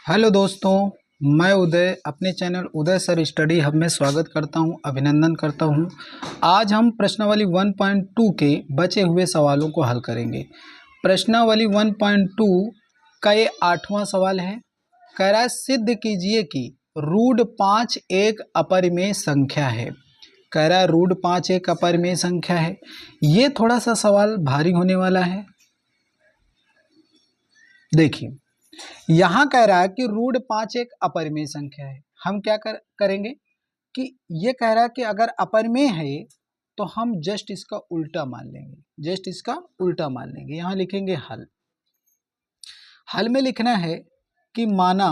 Hello दोस्तों, मैं उदय अपने चैनल उदय सर स्टडी हब में स्वागत करता हूं, अभिनंदन करता हूं। आज हम प्रश्नावली 1.2 के बचे हुए सवालों को हल करेंगे। प्रश्नावली 1.2 का ये 8वां सवाल है। कह रहा है सिद्ध कीजिए कि रूट 5 एक अपरिमेय संख्या है। कह रहा है रूट 5 एक अपरिमेय संख्या है। ये थोड़ा सा सवाल भारी होने वाला है। देखिए, यहां कह रहा है कि रूट 5 एक अपरिमेय संख्या है। हम क्या करेंगे कि ये कह रहा है कि अगर अपरिमेय है तो हम जस्ट इसका उल्टा मान लेंगे। जस्ट इसका उल्टा मान लेंगे। यहां लिखेंगे हल। हल में लिखना है कि माना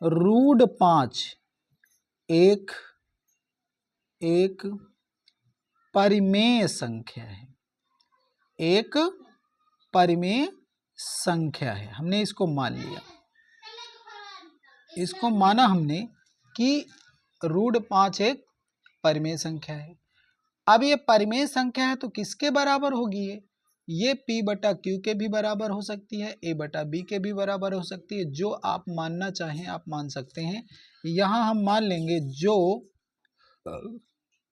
रूट 5 एक परिमेय संख्या है। एक परिमेय संख्या है। हमने इसको मान लिया। इसको माना हमने कि रूट 5 एक परिमेय संख्या है। अब ये परिमेय संख्या है तो किसके बराबर होगी? ये P बटा Q के भी बराबर हो सकती है, A बटा B के भी बराबर हो सकती है। जो आप मानना चाहें आप मान सकते हैं। यहाँ हम मान लेंगे जो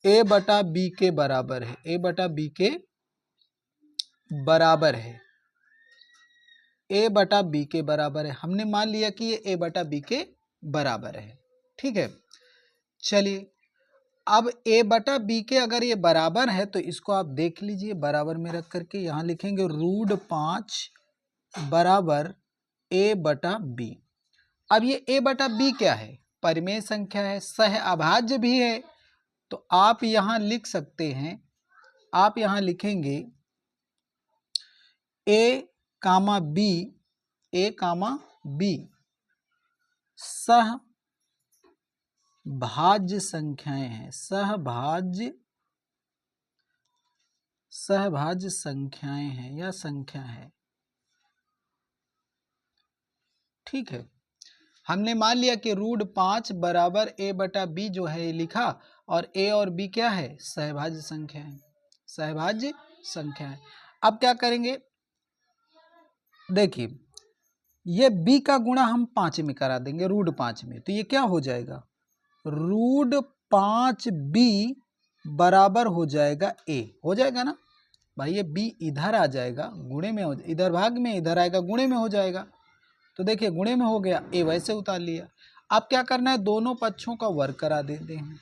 A बटा B के बराबर है। A बटा B के बराबर है। A बटा B के बराबर है। हमने मान लिया कि ये A बटा B के बराबर है। ठीक है, चलिए अब A बटा B के अगर ये बराबर है तो इसको आप देख लीजिए बराबर में रख करके यहाँ लिखेंगे रूट 5 बराबर A बटा B। अब ये A बटा B क्या है? परिमेय संख्या है, सहअभाज्य भी है। तो आप यहाँ लिख सकते हैं, आप यहाँ लिखेंगे A कामा B सहभाज्य संख्याएं हैं। सहभाज्य संख्याएं हैं या संख्या है। ठीक है, हमने मान लिया कि रूट 5 बराबर A बटा B जो है लिखा, और A और B क्या है? सहभाज्य संख्या है। सहभाज्य संख्या है। अब क्या करेंगे? देखिए, ये B का गुणा हम 5 में करा देंगे, रूट 5 में। तो ये क्या हो जाएगा? रूट 5B बराबर हो जाएगा A। हो जाएगा ना भाई? ये B इधर आ जाएगा, गुणे में हो, इधर भाग में, इधर आएगा गुणे में हो जाएगा। तो देखिए गुणे में हो गया, A वैसे उतार लिया। अब क्या करना है? दोनों पक्षों का वर्ग करा देते हैं।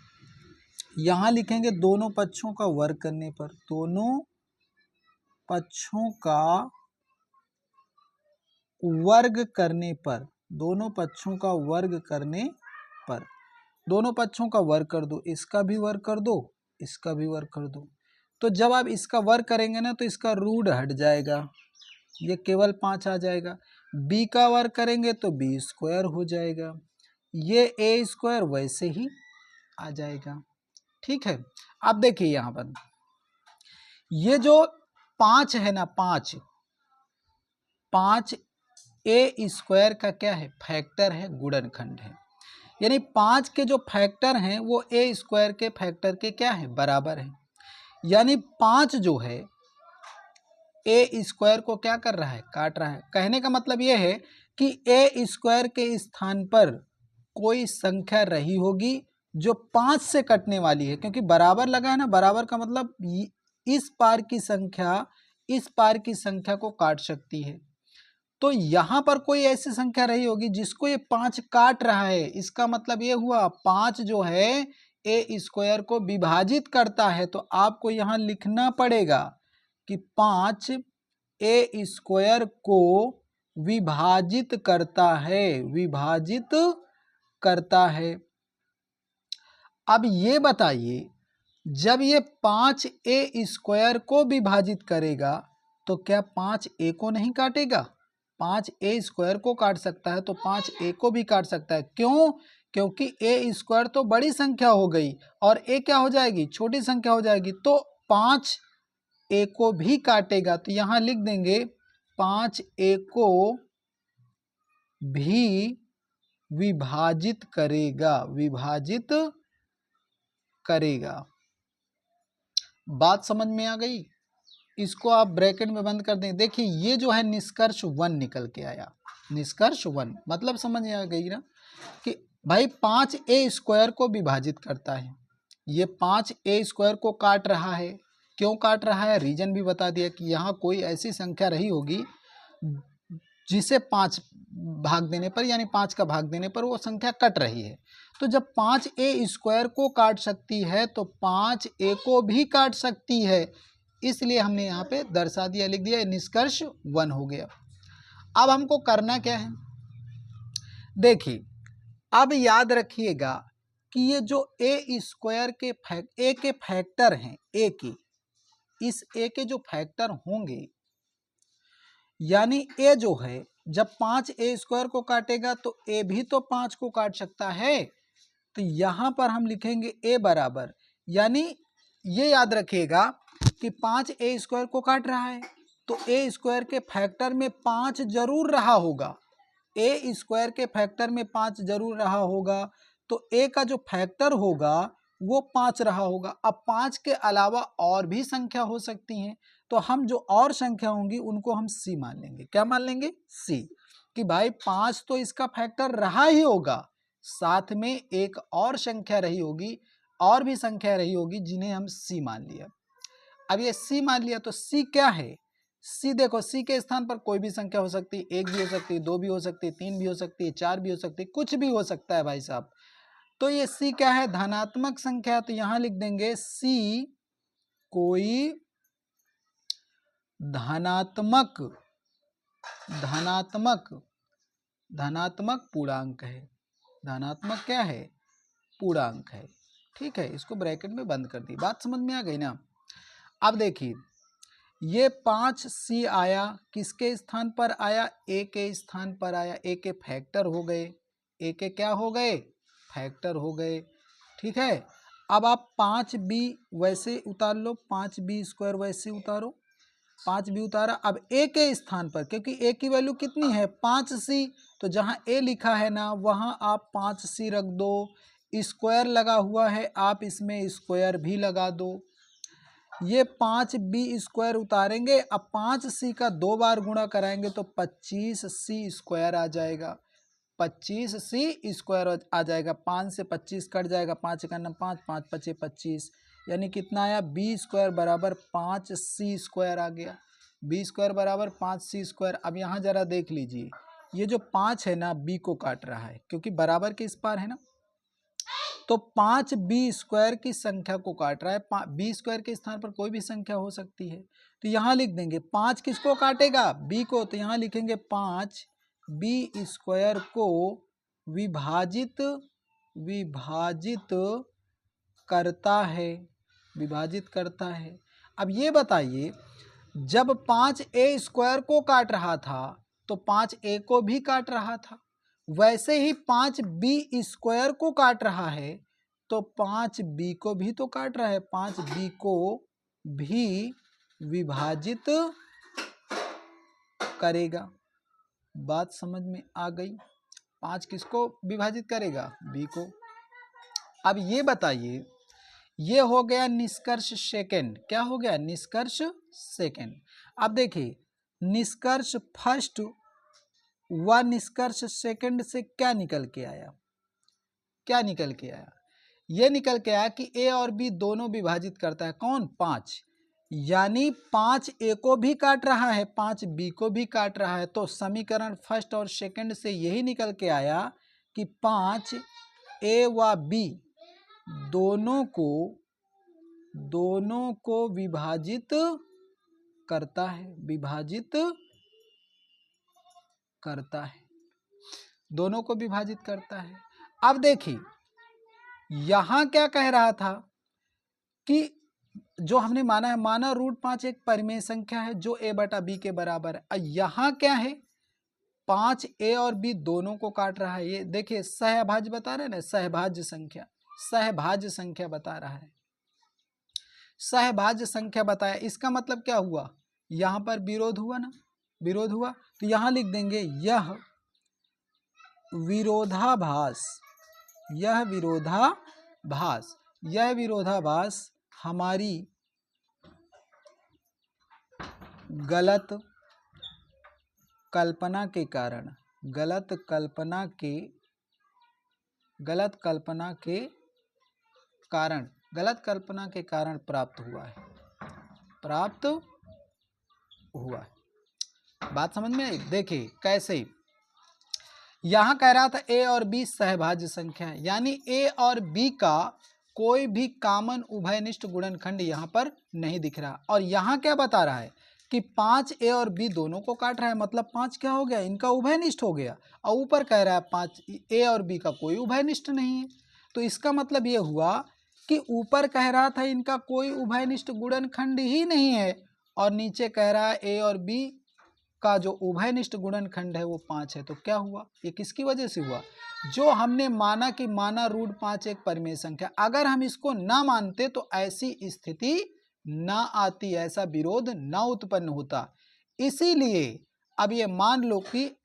यहां लिखेंगे दोनों पक्षों का वर्ग करने पर, दोनों पक्षों का वर्ग करने पर, दोनों पक्षों का वर्ग करने पर, दोनों पक्षों का वर्ग कर दो, इसका भी वर्ग कर दो, इसका भी वर्ग कर दो। तो जब आप इसका वर्ग करेंगे ना तो इसका रूट हट जाएगा, ये केवल 5 आ जाएगा। B का वर्ग करेंगे तो B स्क्वायर हो जाएगा, ये A स्क्वायर वैसे ही आ जाएगा। ठीक है, अब देखिए यहाँ पर ये जो 5 है ना, 5 A स्क्वायर का क्या है? फैक्टर है, गुणनखंड है। यानी 5 के जो फैक्टर हैं वो A स्क्वायर के फैक्टर के क्या है? बराबर है। यानी 5 जो है A स्क्वायर को क्या कर रहा है? काट रहा है। कहने का मतलब ये है कि A स्क्वायर के स्थान पर कोई संख्या रही होगी जो 5 से कटने वाली है, क्योंकि बराबर लगा है ना। बराबर का मतलब इस पार की संख्या इस पार की संख्या को काट सकती है। तो यहां पर कोई ऐसी संख्या रही होगी जिसको ये 5 काट रहा है। इसका मतलब ये हुआ 5 जो है A स्क्वायर को विभाजित करता है। तो आपको यहां लिखना पड़ेगा कि 5 A स्क्वायर को विभाजित करता है, विभाजित करता है। अब ये बताइए, जब ये 5 A स्क्वायर को विभाजित करेगा तो क्या 5 A को नहीं काटेगा? 5 A स्क्वायर को काट सकता है तो 5 A को भी काट सकता है। क्यों? क्योंकि A स्क्वायर तो बड़ी संख्या हो गई और A क्या हो जाएगी? छोटी संख्या हो जाएगी। तो 5 A को भी काटेगा। तो यहां लिख देंगे 5 A को भी विभाजित करेगा, विभाजित करेगा। बात समझ में आ गई? इसको आप ब्रैकेट में बंद कर दें। देखिए ये जो है निष्कर्ष 1 निकल के आया, निष्कर्ष 1 मतलब समझ में आ गई ना कि भाई 5a² को विभाजित करता है। ये 5a² को काट रहा है। क्यों काट रहा है, रीजन भी बता दिया कि यहाँ कोई ऐसी संख्या रही होगी जिसे 5 भाग देने पर, यानी 5 का भाग देने पर वो संख्या कट रही है। तो जब 5a² को काट सकती है तो 5a को भी काट सकती है, इसलिए हमने यहाँ पे दर्शा दिया, लिख दिया, निष्कर्ष 1 हो गया। अब हमको करना क्या है, देखिए अब याद रखिएगा कि ये जो a² के a के फैक्टर हैं, a के, इस a के जो फैक्टर होंगे, यानी a जो है जब 5a² को काटेगा तो a भी तो 5 को काट सकता है। तो यहाँ पर हम लिखेंगे a बराबर, यानी ये याद रखिएगा कि 5a² को काट रहा है तो a² के फैक्टर में 5 जरूर रहा होगा, a² के फैक्टर में 5 जरूर रहा होगा। तो a का जो फैक्टर होगा वो 5 रहा होगा। अब 5 के अलावा और भी संख्या हो सकती हैं, तो हम जो और संख्या होंगी उनको हम c मान लेंगे। क्या मान लेंगे, c, कि भाई 5 तो इसका फैक्टर रहा ही होगा, साथ में एक और संख्या रही होगी, और भी संख्या रही होगी जिन्हें हम c मान लिया। अब ये c मान लिया तो c क्या है, c देखो c के स्थान पर कोई भी संख्या हो सकती है, 1 भी हो सकती है, 2 भी हो सकती है, 3 भी हो सकती है, 4 भी हो सकती है, कुछ भी हो सकता है भाई साहब। तो ये c क्या है, धनात्मक संख्या, तो यहां लिख देंगे c कोई धनात्मक धनात्मक धनात्मक पूर्णांक है। धनात्मक क्या है, पूर्णांक है। ठीक है, इसको ब्रैकेट में बंद कर दी। बात समझ में आ गई ना। अब देखिए ये 5c आया, किसके स्थान पर आया, a के स्थान पर आया। a के फैक्टर हो गए, a के क्या हो गए, फैक्टर हो गए। ठीक है, अब आप 5b वैसे उतार लो, 5b² वैसे उतारो, 5b उतारा। अब a के स्थान पर, क्योंकि a की वैल्यू कितनी है, 5c, तो जहां a लिखा है ना वहां आप 5c रख दो। स्क्वायर लगा हुआ है, आप इसमें स्क्वायर भी लगा दो। ये 5b² उतारेंगे, अब 5c का 2 बार गुणा कराएंगे तो 25c² आ जाएगा। 25c² आ जाएगा। 5 से 25 कट जाएगा, 5 का 5, 5 पचे 25, यानी कितना आया, b² बराबर 5c² आ गया। b² बराबर 5c²। अब यहाँ जरा देख लीजिए, ये जो 5 है ना b को काट रहा है, क्योंकि बराबर के इस पार है ना, तो 5b² की संख्या को काट रहा है। b² के स्थान पर कोई भी संख्या हो सकती है, तो यहाँ लिख देंगे 5 किसको काटेगा, b को, तो यहाँ लिखेंगे 5b² को विभाजित करता है, विभाजित करता है। अब ये बताइए, जब 5a² को काट रहा था तो 5a को भी काट रहा था, वैसे ही 5b² को काट रहा है तो 5b को भी तो काट रहा है, 5b को भी विभाजित करेगा। बात समझ में आ गई। 5 किसको विभाजित करेगा, b को। अब ये बताइए, ये हो गया निष्कर्ष सेकंड। क्या हो गया, निष्कर्ष सेकंड। अब देखिए निष्कर्ष फर्स्ट व निष्कर्ष सेकंड से क्या निकल के आया, क्या निकल के आया, ये निकल के आया कि a और b दोनों विभाजित करता है। कौन, 5, यानी 5a को भी काट रहा है, 5b को भी काट रहा है। तो समीकरण फर्स्ट और सेकंड से यही निकल के आया कि 5a व b दोनों को विभाजित करता है, विभाजित करता है, दोनों को विभाजित करता है। अब देखिए यहां क्या कह रहा था कि जो हमने माना है, माना √5 एक परिमेय संख्या है जो a/b के बराबर है। यहां क्या है, 5a और b दोनों को काट रहा है। ये देखिए सहभाज्य बता रहे हैं ना, सहभाज्य संख्या, सहभाज्य संख्या बता रहा है, सहभाज्य संख्या बताया। इसका मतलब क्या हुआ, यहां पर विरोध हुआ ना, विरोध हुआ, तो यहां लिख देंगे यह विरोधाभास, यह विरोधाभास, यह विरोधाभास हमारी गलत कल्पना के कारण प्राप्त हुआ है। बात समझ में आई? देखिए कैसे, यहां कह रहा था ए और बी सहभाज्य संख्या है, यानी ए और बी का कोई भी कॉमन उभयनिष्ठ गुणनखंड यहाँ पर नहीं दिख रहा। और यहाँ क्या बता रहा है कि 5 ए और बी दोनों को काट रहा है, मतलब 5 क्या हो गया, इनका उभयनिष्ठ हो गया। और ऊपर कह रहा है 5 ए और बी का कोई उभयनिष्ठ नहीं है। तो इसका मतलब ये हुआ कि ऊपर कह रहा था इनका कोई उभयनिष्ठ गुणनखंड ही नहीं है, और नीचे कह रहा है ए और बी का जो उभयनिष्ठ गुणनखंड है वो 5 है। तो क्या हुआ, ये किसकी वजह से हुआ, जो हमने माना कि माना √5 एक परिमेय संख्या, अगर हम इसको ना मानते तो ऐसी स्थिति ना आती, ऐसा विरोध ना उत्पन्न होता। इसीलिए अब ये मान लो कि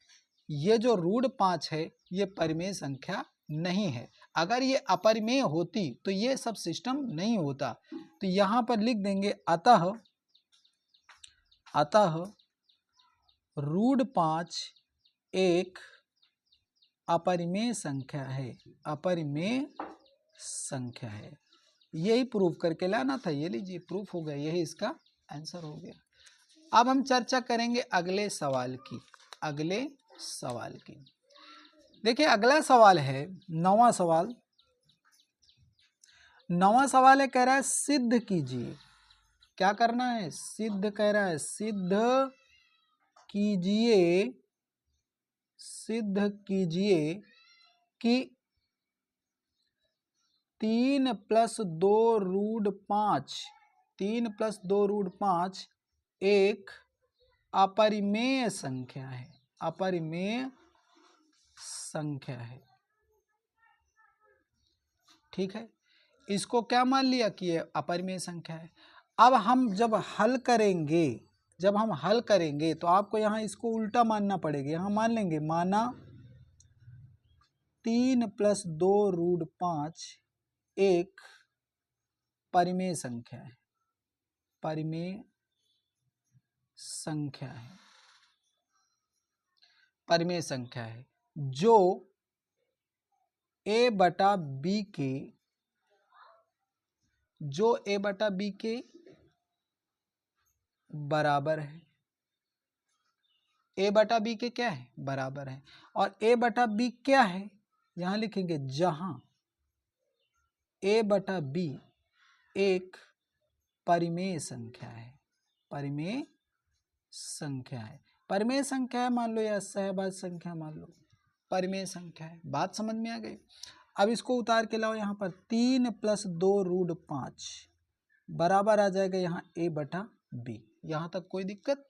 ये जो √5 है ये परिमेय संख्या नहीं है। अगर ये अपरिमेय होती तो ये सब सिस्टम नहीं होता। तो यहां पर लिख देंगे अतः √5 एक अपरिमेय संख्या है। यही प्रूफ करके लाना था। ये लीजिए प्रूफ हो गया, यही इसका आंसर हो गया। अब हम चर्चा करेंगे अगले सवाल की। देखिए अगला सवाल है 9वां सवाल। 9वां सवाल है, कह रहा है सिद्ध कीजिए। क्या करना है, सिद्ध कह रहा है, सिद्ध कीजिए कि 3 + 2√5 एक अपरिमेय संख्या है। ठीक है, इसको क्या मान लिया कि ये अपरिमेय संख्या है। अब हम जब हम हल करेंगे तो आपको यहाँ इसको उल्टा मानना पड़ेगा। यहाँ मान लेंगे, माना 3 + 2√5 एक परिमेय संख्या है जो a बटा b के बराबर है। a बटा b के क्या है, बराबर है। और a बटा b क्या है, यहां लिखेंगे जहां a बटा b एक परिमेय संख्या है। परिमेय संख्या है मान लो, या सहभाज्य संख्या मान लो, परिमेय संख्या है। बात समझ में आ गई। अब इसको उतार के लाओ यहाँ पर, 3 + 2√5 बराबर आ जाएगा यहाँ a बटा b। यहाँ तक कोई दिक्कत।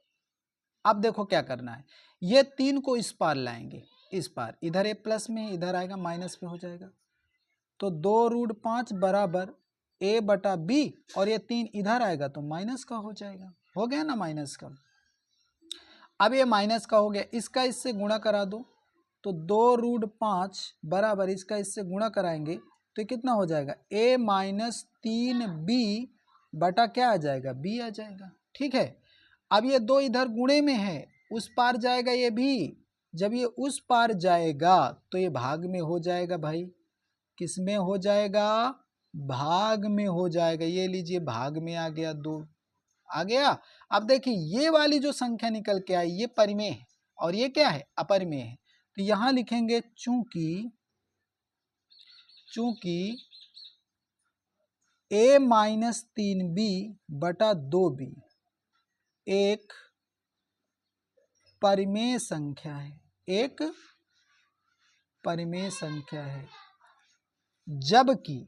अब देखो क्या करना है, ये 3 को इस पार लाएंगे, इस पार, इधर a प्लस में, इधर आएगा माइनस में हो जाएगा। तो 2√5 बराबर a बटा b, और ये 3 इधर आएगा तो माइनस का हो जाएगा। हो गया ना माइनस का। अब ये माइनस का हो गया, इसका इससे गुणा करा दो, तो 2√5 बराबर इसका इससे गुणा कराएंगे तो ये कितना हो जाएगा, a - 3b बटा क्या आ जाएगा, b आ जाएगा। ठीक है, अब ये 2 इधर गुणे में है, उस पार जाएगा ये भी। जब ये उस पार जाएगा तो ये भाग में हो जाएगा भाई। किस में हो जाएगा, भाग में हो जाएगा। ये लीजिए भाग में आ गया, 2 आ गया। अब देखिए ये वाली जो संख्या निकल के आई ये परिमेय है, और ये क्या है, अपरिमेय है। तो यहां लिखेंगे चूंकि a - 3b बटा 2b एक परिमेय संख्या है, जबकि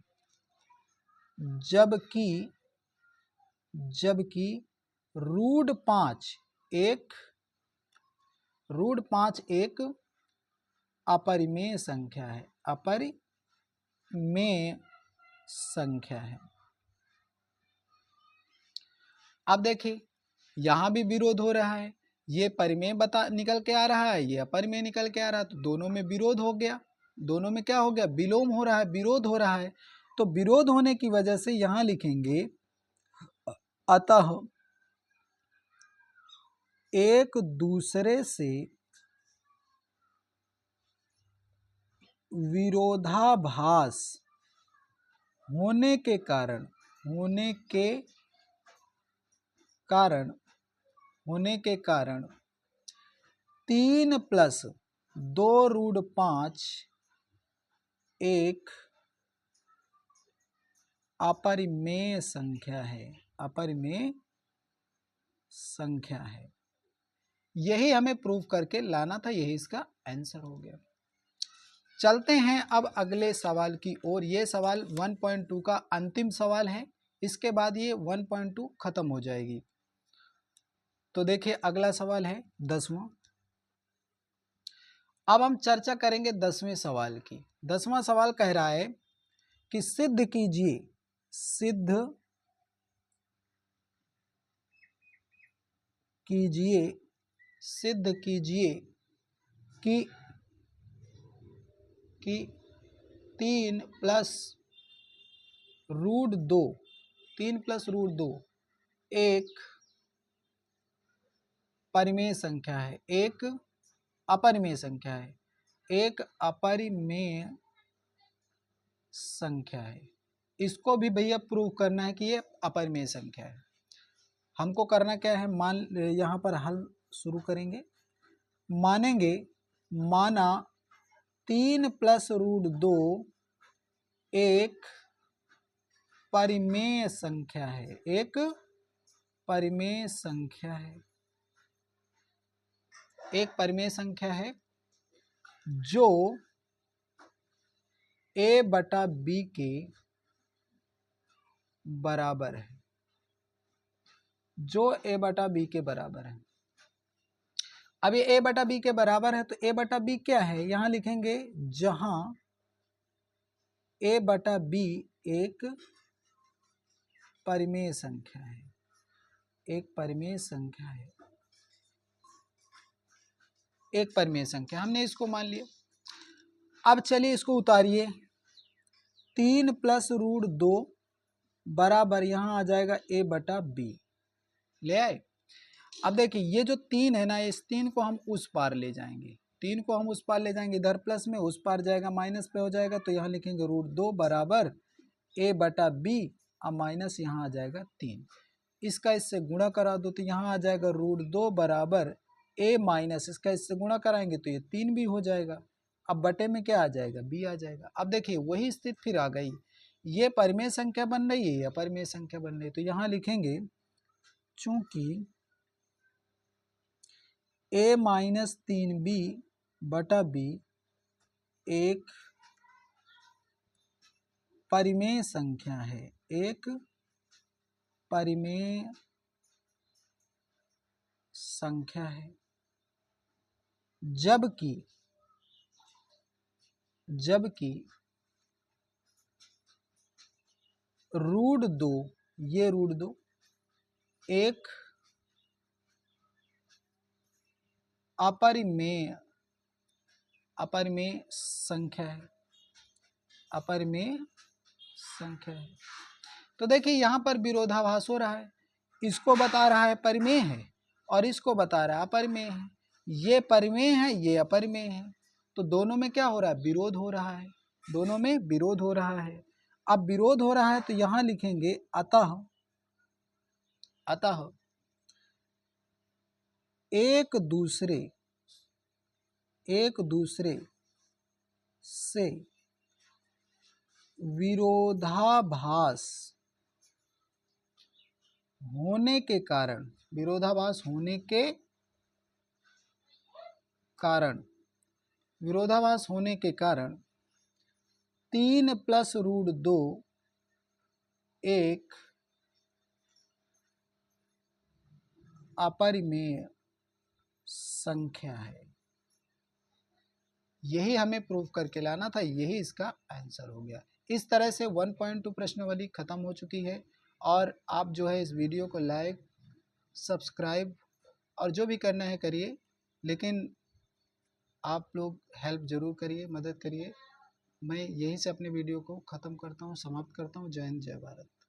√5 एक अपरिमेय संख्या है। अब देखिए यहां भी विरोध हो रहा है, ये परिमेय निकल के आ रहा है, ये अपरिमेय निकल के आ रहा है, तो दोनों में विरोध हो गया। दोनों में क्या हो गया, विलोम हो रहा है, विरोध हो रहा है। तो विरोध होने की वजह से यहां लिखेंगे अतः एक दूसरे से विरोधाभास होने के कारण होने के कारण 3 प्लस 2√5 एक अपरिमेय संख्या है, अपरिमेय संख्या है। यही हमें प्रूव करके लाना था, यही इसका आंसर हो गया। चलते हैं अब अगले सवाल की ओर। ये सवाल 1.2 का अंतिम सवाल है, इसके बाद ये 1.2 खत्म हो जाएगी। तो देखिए अगला सवाल है 10वां। अब हम चर्चा करेंगे 10वें सवाल की। 10वां सवाल कह रहा है कि सिद्ध कीजिए कि 3 प्लस रूट 2 एक परिमेय संख्या है, एक अपरिमेय संख्या है, एक अपरिमेय संख्या है। इसको भी भैया प्रूव करना है कि ये अपरिमेय संख्या है। हमको करना क्या है, यहाँ पर हल शुरू करेंगे। माना 3 प्लस रूट 2 एक परिमेय संख्या है, एक परिमेय संख्या है, एक परिमेय संख्या है जो a बटा b के बराबर है, जो a बटा b के बराबर है। अब ये a बटा b के बराबर है तो a बटा b क्या है, यहां लिखेंगे जहां a बटा b एक परिमेय संख्या है, एक परिमेय संख्या है, एक परिमेय संख्या, हमने इसको मान लिया। अब चलिए इसको उतारिए। 3 प्लस रूट 2 बराबर यहाँ आ जाएगा a बटा b, ले आए। अब देखिए ये जो 3 है ना, इस 3 को हम उस पार ले जाएंगे, 3 को हम उस पार ले जाएंगे, इधर प्लस में, उस पार जाएगा माइनस पे हो जाएगा। तो यहाँ लिखेंगे रूट 2 बराबर a बटा b, अब माइनस यहाँ आ जाएगा 3। इसका इससे गुणा करा दो तो यहाँ आ जाएगा रूट 2 बराबर a माइनस, इसका इससे गुणा कराएंगे तो ये 3 भी हो जाएगा। अब बटे में क्या आ जाएगा, b आ जाएगा। अब देखिए वही स्थिति फिर आ गई, ये परिमेय संख्या बन रही है या अपरिमेय संख्या बन रही है। तो यहाँ लिखेंगे चूंकि a माइनस 3b बटा b एक परिमेय संख्या है, एक परिमेय संख्या है, जबकि रूट 2, ये रूट 2 एक अपरिमेय संख्या है, अपरिमेय संख्या है। तो देखिए यहाँ पर विरोधाभास हो रहा है, इसको बता रहा है परिमेय है और इसको बता रहा है अपरिमेय है। ये परिमेय है, ये अपरिमेय है, तो दोनों में क्या हो रहा है, विरोध हो रहा है, दोनों में विरोध हो रहा है। अब विरोध हो रहा है तो यहाँ लिखेंगे अतः एक दूसरे से विरोधाभास होने के कारण 3 प्लस रूट 2 एक अपरिमेय संख्या है। यही हमें प्रूव करके लाना था, यही इसका आंसर हो गया। इस तरह से 1.2 प्रश्नावली खत्म हो चुकी है। और आप जो है इस वीडियो को लाइक, सब्सक्राइब और जो भी करना है करिए, लेकिन आप लोग हेल्प ज़रूर करिए, मदद करिए। मैं यहीं से अपने वीडियो को ख़त्म करता हूँ, समाप्त करता हूँ। जय हिंद, जय भारत।